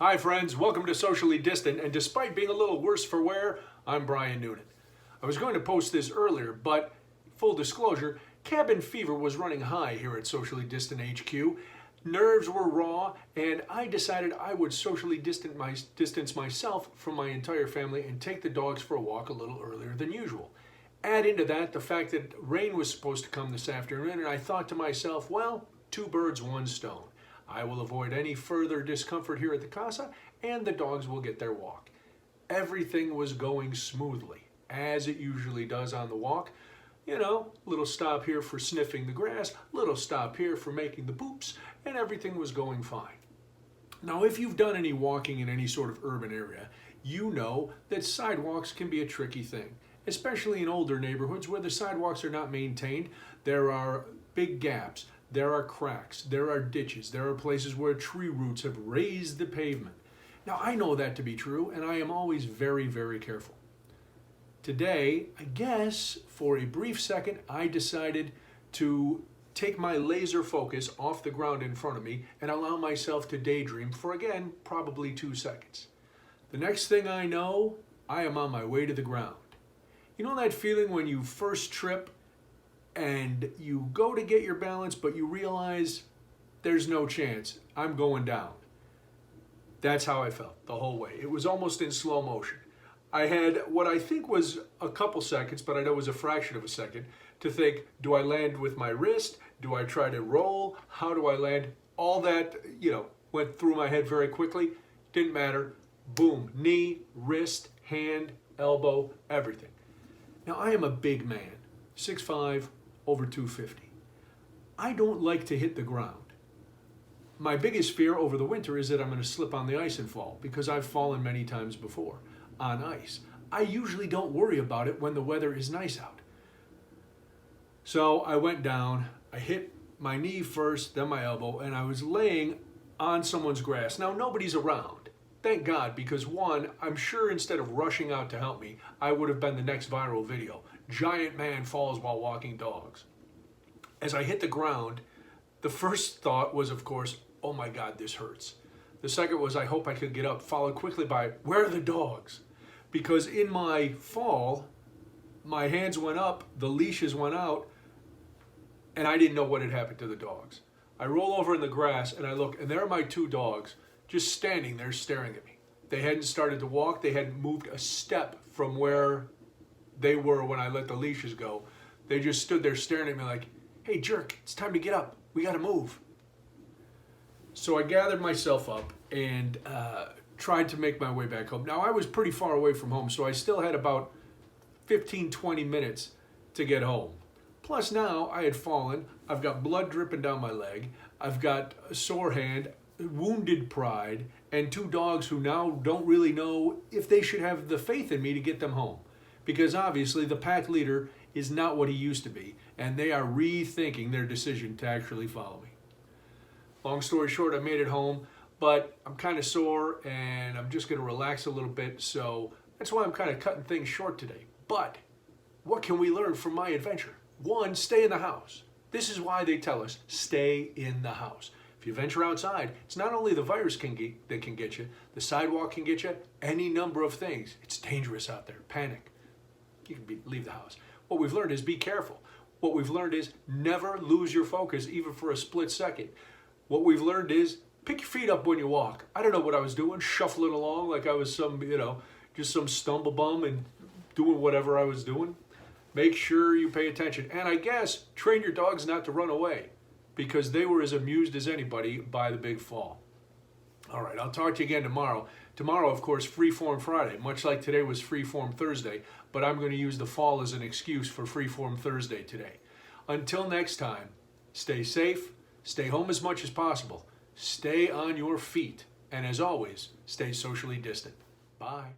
Hi friends, welcome to Socially Distant, and despite being a little worse for wear, I'm Brian Noonan. I was going to post this earlier, but full disclosure, cabin fever was running high here at Socially Distant HQ. Nerves were raw, and I decided I would socially distance myself from my entire family and take the dogs for a walk a little earlier than usual. Add into that the fact that rain was supposed to come this afternoon, and I thought to myself, well, two birds, one stone. I will avoid any further discomfort here at the casa, and the dogs will get their walk. Everything was going smoothly, as it usually does on the walk. You know, little stop here for sniffing the grass, little stop here for making the poops, and everything was going fine. Now, if you've done any walking in any sort of urban area, you know that sidewalks can be a tricky thing, especially in older neighborhoods where the sidewalks are not maintained. There are big gaps. There are cracks, there are ditches, there are places where tree roots have raised the pavement. Now, I know that to be true, and I am always very, very careful. Today, I guess, for a brief second, I decided to take my laser focus off the ground in front of me and allow myself to daydream for, again, probably 2 seconds. The next thing I know, I am on my way to the ground. You know that feeling when you first trip and you go to get your balance, but you realize there's no chance, I'm going down. That's how I felt the whole way. It was almost in slow motion. I had what I think was a couple seconds, but I know it was a fraction of a second, to think, do I land with my wrist? Do I try to roll? How do I land? All that, went through my head very quickly. Didn't matter. Boom, knee, wrist, hand, elbow, everything. Now, I am a big man, 6'5", over 250. I don't like to hit the ground. My biggest fear over the winter is that I'm going to slip on the ice and fall, because I've fallen many times before on ice. I usually don't worry about it when the weather is nice out. So I went down, I hit my knee first, then my elbow, and I was laying on someone's grass. Now, nobody's around. Thank God, because one, I'm sure instead of rushing out to help me, I would have been the next viral video. Giant man falls while walking dogs. As I hit the ground, the first thought was, of course, oh my God, this hurts. The second was, I hope I could get up, followed quickly by, where are the dogs? Because in my fall, my hands went up, the leashes went out, and I didn't know what had happened to the dogs. I roll over in the grass and I look, and there are my two dogs just standing there staring at me. They hadn't started to walk, they hadn't moved a step from where they were when I let the leashes go. They just stood there staring at me like, hey jerk, it's time to get up. We gotta move. So I gathered myself up and tried to make my way back home. Now I was pretty far away from home, so I still had about 15-20 minutes to get home. Plus now I had fallen, I've got blood dripping down my leg, I've got a sore hand, wounded pride, and two dogs who now don't really know if they should have the faith in me to get them home. Because obviously the pack leader is not what he used to be, and they are rethinking their decision to actually follow me. Long story short, I made it home, but I'm kind of sore, and I'm just going to relax a little bit, so that's why I'm kind of cutting things short today. But what can we learn from my adventure? One, stay in the house. This is why they tell us, stay in the house. If you venture outside, it's not only the virus that can get you, the sidewalk can get you, any number of things. It's dangerous out there. Panic. You can leave the house. What we've learned is be careful. What we've learned is never lose your focus, even for a split second. What we've learned is pick your feet up when you walk. I don't know what I was doing, shuffling along like I was just some stumble bum and doing whatever I was doing. Make sure you pay attention. And I guess train your dogs not to run away, because they were as amused as anybody by the big fall. All right, I'll talk to you again tomorrow. Tomorrow, of course, Freeform Friday, much like today was Freeform Thursday, but I'm going to use the fall as an excuse for Freeform Thursday today. Until next time, stay safe, stay home as much as possible, stay on your feet, and as always, stay socially distant. Bye.